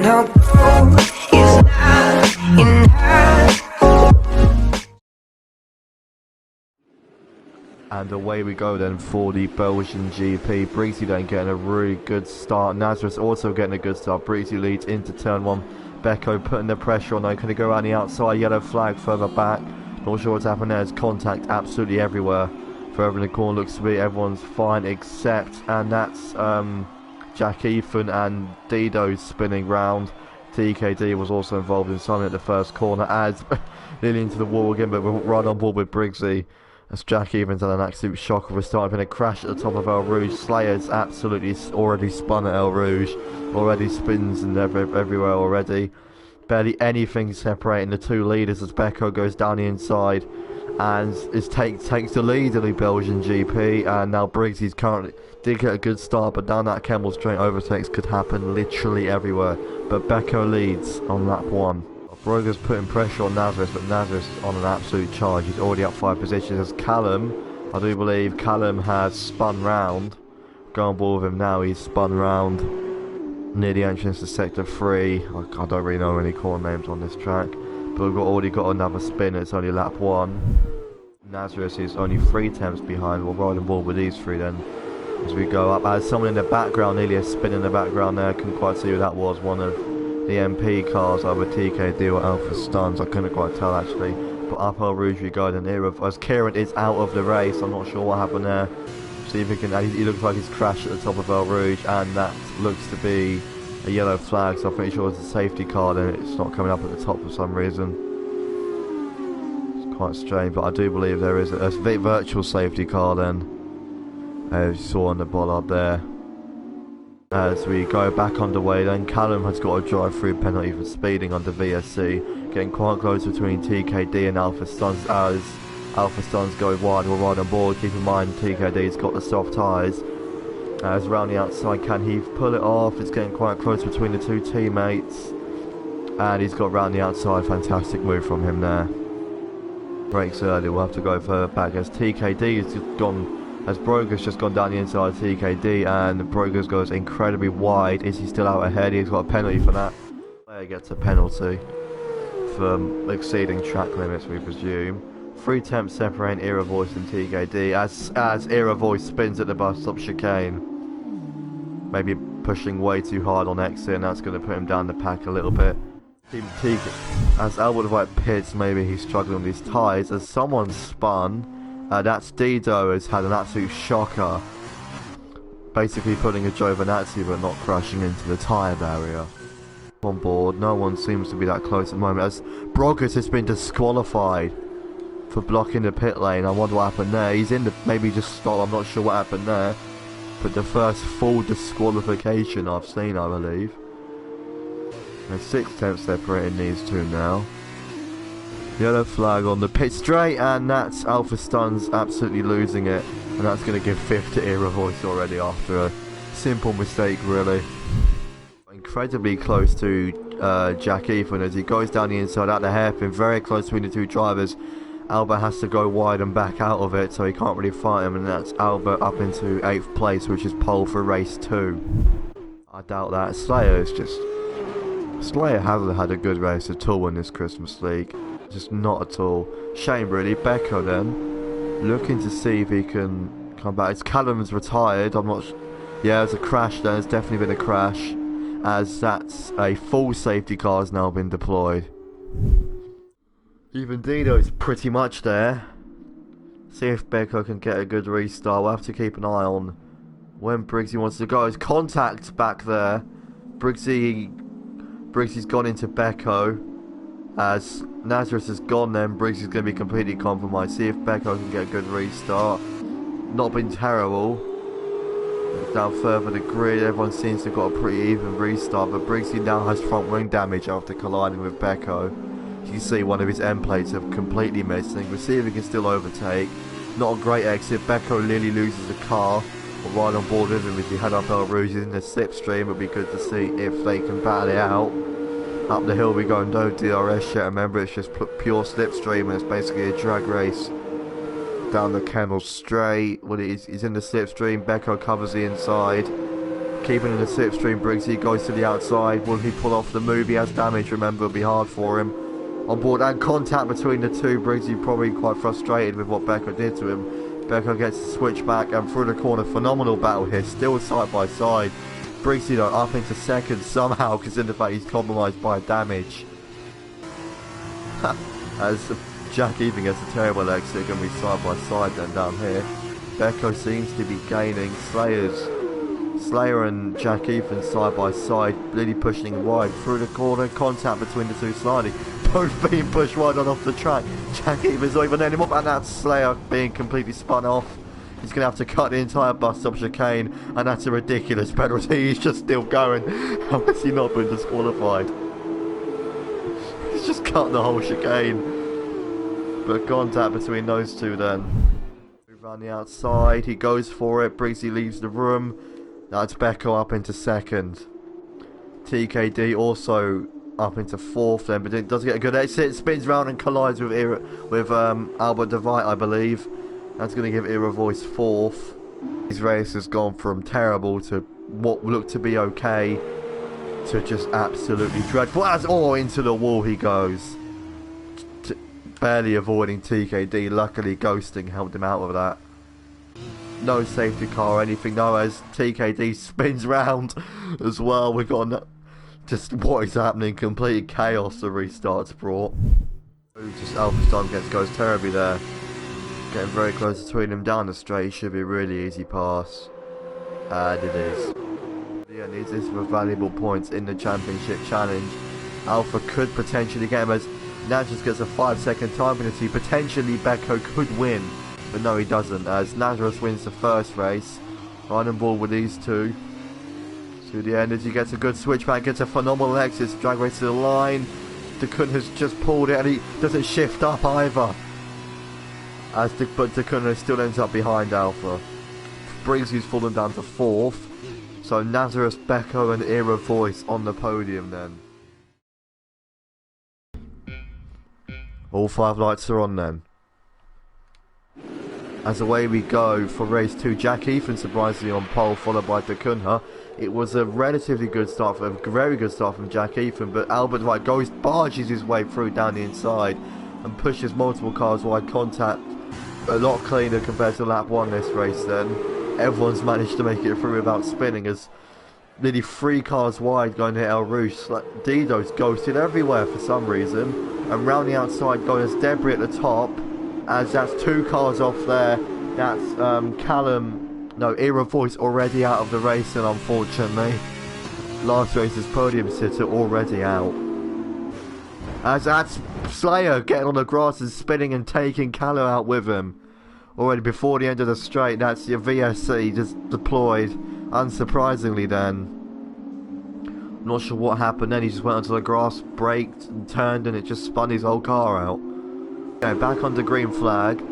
no gold is not enough. And away we go then for the Belgian GP. Briggsy then getting a really good start. Nazareth also getting a good start. Briggsy leads into turn one. Becco putting the pressure on though. Can he go around the outside? Yellow flag further back. Not sure what's happened there. There's contact absolutely everywhere. Further in the corner looks to be everyone's fine except, and that's Jack Ethan and Dido spinning round. TKD was also involved in something at the first corner as nearly into the wall again, but we're right on board with Briggsy. As Jack Evans had an absolute shock of a start, been a crash at the top of El Rouge. Slayer's absolutely already spun at El Rouge, already spins and everywhere already. Barely anything separating the two leaders as Becco goes down the inside and takes the lead in the Belgian GP. And now Briggsy's currently did get a good start, but down that Kemmel Straight overtakes could happen literally everywhere. But Becco leads on lap one. Broger's putting pressure on Nazareth, but Nazareth's on an absolute charge. He's already up 5 positions as Callum, I do believe Callum has spun round. Go on board with him now, he's spun round near the entrance to sector 3. I don't really know any corner names on this track, but we've already got another spin. It's only lap 1. Nazareth is only 3 attempts behind. We'll ride on board with these 3 then as we go up. As someone in the background, nearly a spin in the background there, couldn't quite see who that was. One of the MP cars, either TKD or Alpha Stuns, I couldn't quite tell actually. But up El Rouge we go then here as Kieran is out of the race. I'm not sure what happened there. See if he can. He looks like he's crashed at the top of El Rouge, and that looks to be a yellow flag. So I'm pretty sure it's a safety car. Then it's not coming up at the top for some reason. It's quite strange, but I do believe there is a virtual safety car then. As you saw on the bollard there. As we go back underway then, Callum has got a drive-through penalty for speeding under VSC, getting quite close between TKD and Alpha Stuns as Alpha Stuns go wide. We'll ride on board. Keep in mind TKD's got the soft tyres. As around the outside, can he pull it off? It's getting quite close between the 2 teammates, and he's got round the outside. Fantastic move from him there. Brakes early, we'll have to go further back as TKD has just gone. As Broger's just gone down the inside of TKD, and Broger's goes incredibly wide. Is he still out ahead? He's got a penalty for that. Player gets a penalty for exceeding track limits, we presume. 3 attempts separating Era Voice and TKD as Era Voice spins at the bus stop chicane. Maybe pushing way too hard on exit, and that's going to put him down the pack a little bit. As Albert White pits, maybe he's struggling with his tyres as someone spun. That's Dido has had an absolute shocker, basically putting a Giovinazzi but not crashing into the tyre barrier. On board, no one seems to be that close at the moment as Broggers has been disqualified for blocking the pit lane. I wonder what happened there. He's in the, maybe just stopped, I'm not sure what happened there, but the first full disqualification I've seen, I believe. There's 6 attempts separating these 2 now. Yellow flag on the pit straight, and that's Alpha Stuns absolutely losing it, and that's going to give 5th to Era Voice already after a simple mistake really. Incredibly close to Jack Ethan as he goes down the inside at the hairpin, very close between the 2 drivers. Albert has to go wide and back out of it, so he can't really fight him, and that's Albert up into 8th place, which is pole for race 2. I doubt that. Slayer hasn't had a good race at all in this Christmas League. Just not at all. Shame really. Becco then looking to see if he can come back. It's Callum's retired. I'm not yeah, there's a crash there. There's definitely been a crash as that's a full safety car has now been deployed. Even Dido's pretty much there. See if Becco can get a good restart. We'll have to keep an eye on when Briggsy wants to go. There's contact back there. Briggsy's gone into Becco. As Nazareth has gone then, Briggsy's going to be completely compromised. See if Becco can get a good restart. Not been terrible. Down further the grid, everyone seems to have got a pretty even restart, but Briggsy now has front wing damage after colliding with Becco. You can see one of his end plates have completely missing. We'll see if he can still overtake. Not a great exit. Becco nearly loses the car. We'll ride on board with him as he head up El Rouge. He's in the slipstream. It'll be good to see if they can battle it out. Up the hill we go, no DRS yet. Remember, it's just pure slipstream and it's basically a drag race down the Kemmel Straight. Well, he's in the slipstream. Becco covers the inside. Keeping in the slipstream, Briggsy goes to the outside. Will he pull off the move? He has damage, remember, it'll be hard for him. On board, and contact between the two. Briggsy probably quite frustrated with what Becco did to him. Becco gets the switch back and through the corner. Phenomenal battle here, still side by side. Briggsy though up into second somehow, considering the fact he's compromised by damage. As Jack even gets a terrible exit, going to be side by side then down here. Becco seems to be gaining. Slayer and Jack Ethan side by side, really pushing wide through the corner. Contact between the two sliding, both being pushed wide on off the track. Jack Ethan's not even anymore, and that's Slayer being completely spun off. He's going to have to cut the entire bus stop chicane, and that's a ridiculous penalty. He's just still going. How has he not been disqualified? He's just cut the whole chicane. But contact between those two then. Around the outside, he goes for it. Briggsy leaves the room. That's Becco up into second. TKD also up into fourth then, but it does get a good exit. Spins round and collides with Albert DeVite, I believe. That's going to give Era Voice fourth. His race has gone from terrible to what looked to be okay to just absolutely dreadful. As into the wall he goes. Barely avoiding TKD. Luckily ghosting helped him out of that. No safety car or anything though, as TKD spins round as well. We've got just what is happening, complete chaos the restart's brought. Just Alpha Time goes terribly there. Getting very close between them down the straight. Should be a really easy pass. And it is. Yeah, needs this for valuable points in the championship challenge. Alpha could potentially get him, as Nazareth gets a 5-second time penalty. Potentially Becco could win, but no, he doesn't, as Nazareth wins the first race. Right on board with these two to the end as he gets a good switchback, gets a phenomenal exit, drag race to the line. DeKun has just pulled it and he doesn't shift up either, but DeKun still ends up behind Alpha. Briggsy's fallen down to fourth, so Nazareth, Becco and Era Voice on the podium then. All 5 lights are on then. As away we go for race 2. Jack Ethan surprisingly on pole, followed by DeKunha. It was a relatively good start, a very good start from Jack Ethan, but Albert White barges his way through down the inside and pushes multiple cars wide. Contact a lot cleaner compared to lap 1 this race then. Everyone's managed to make it through without spinning, as nearly 3 cars wide going to El Rouge. Like Dido's ghosted everywhere for some reason, and round the outside going as Debris at the top, as that's 2 cars off there. That's Era Voice already out of the race, and unfortunately last race's podium sitter already out. As that's Slayer getting on the grass and spinning and taking Callum out with him already before the end of the straight. That's your VSC just deployed, unsurprisingly then. Not sure what happened then. He just went onto the grass, braked and turned, and it just spun his whole car out. Okay, back on the green flag.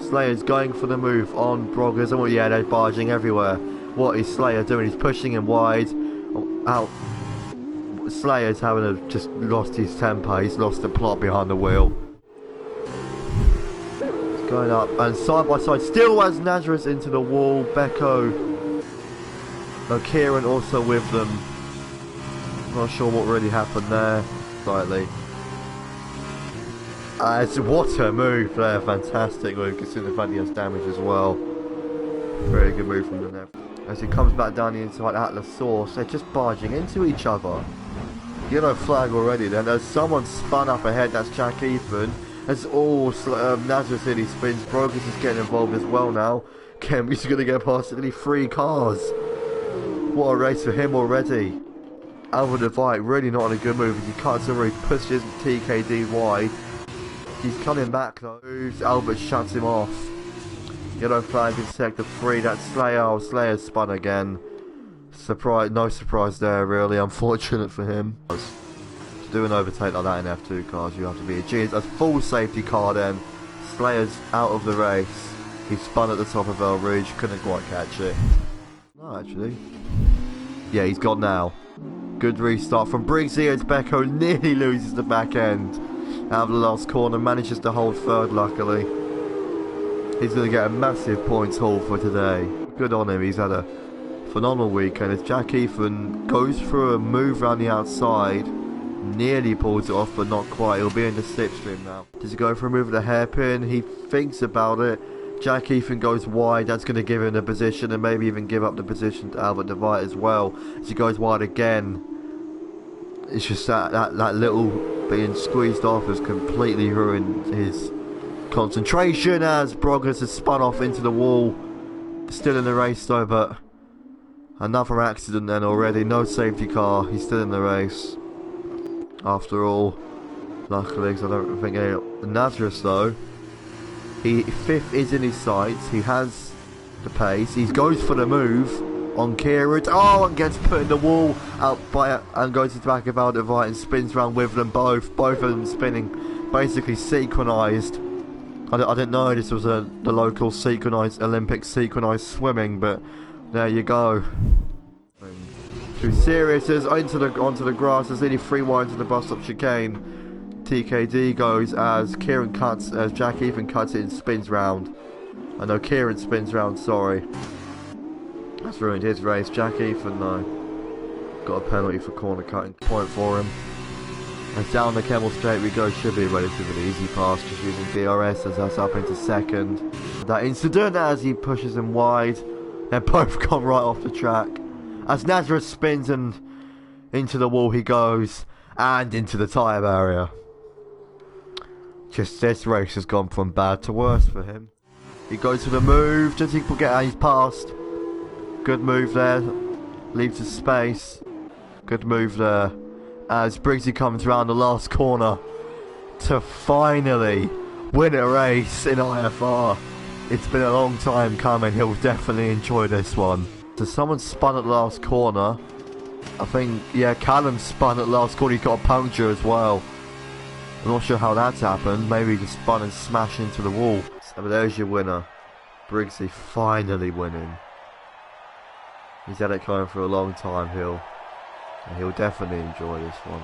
Slayer's going for the move on Broggers, and yeah, they're barging everywhere. What is Slayer doing? He's pushing him wide. Out. Slayer's just lost his temper. He's lost the plot behind the wheel. He's going up, and side by side, still has Nazareth into the wall. Becco. No, Kieran also with them. Not sure what really happened there. Slightly. What a move there, fantastic move, considering the fact he has damage as well. Very good move from the net. As he comes back down the inside Atlas Source, they're just barging into each other. Yellow flag already then, as someone spun up ahead, that's Jack Ethan. As Nazareth City spins, Brokers is getting involved as well now. He's going to get past nearly 3 cars. What a race for him already. Albert DeVite really not on a good move as he cuts over, he pushes TKD wide. He's coming back though. Albert shuts him off. Yellow flag in sector 3. That's Slayer. Oh, Slayer spun again. Surprise, no surprise there really. Unfortunate for him. To do an overtake like that in F2 cars, you have to be a genius. A full safety car then. Slayer's out of the race. He spun at the top of El Rouge. Couldn't quite catch it. No, actually. Yeah, he's gone now. Good restart from Briggsy as Becco nearly loses the back end. Out of the last corner, manages to hold third luckily. He's going to get a massive points haul for today. Good on him, he's had a phenomenal weekend as Jack Ethan goes through a move around the outside, nearly pulls it off but not quite. He'll be in the slipstream now. Does he go for a move of the hairpin? He thinks about it. Jack Ethan goes wide. That's going to give him the position and maybe even give up the position to Albert DeVite as well. As he goes wide again, it's just that little being squeezed off has completely ruined his concentration as Broggers has spun off into the wall. Still in the race though, but another accident then already. No safety car. He's still in the race after all. Luckily, because I don't think Nazareth though. Fifth is in his sights. He has the pace. He goes for the move on Kieran. Oh, and gets put in the wall out by and goes to the back of Aldevite and spins around with them both. Both of them spinning, basically synchronized. I didn't know this was the local synchronized Olympic synchronized swimming, but there you go. Too serious as onto the grass. There's nearly 3 wide to the bus stop chicane. TKD goes as Jack Ethan cuts it and spins round. I know Kieran spins round, sorry. That's ruined his race. Jack Ethan though got a penalty for corner cutting, point for him. And down the Kemmel Straight we go. Should be a relatively easy pass, just using DRS as that's up into second. That incident as he pushes him wide. They're both gone right off the track. As Nazareth spins and into the wall he goes, and into the tyre barrier. Just this race has gone from bad to worse for him. He goes for the move, does he forget how he's passed? Good move there, leaves a space. Good move there. As Briggsy comes around the last corner to finally win a race in IFR. It's been a long time coming, he'll definitely enjoy this one. So someone spun at the last corner. I think, yeah, Callum spun at the last corner, he's got a puncture as well. I'm not sure how that's happened, maybe he just spun and smashed into the wall. But there's your winner. Briggsy finally winning. He's had it coming for a long time, he'll definitely enjoy this one.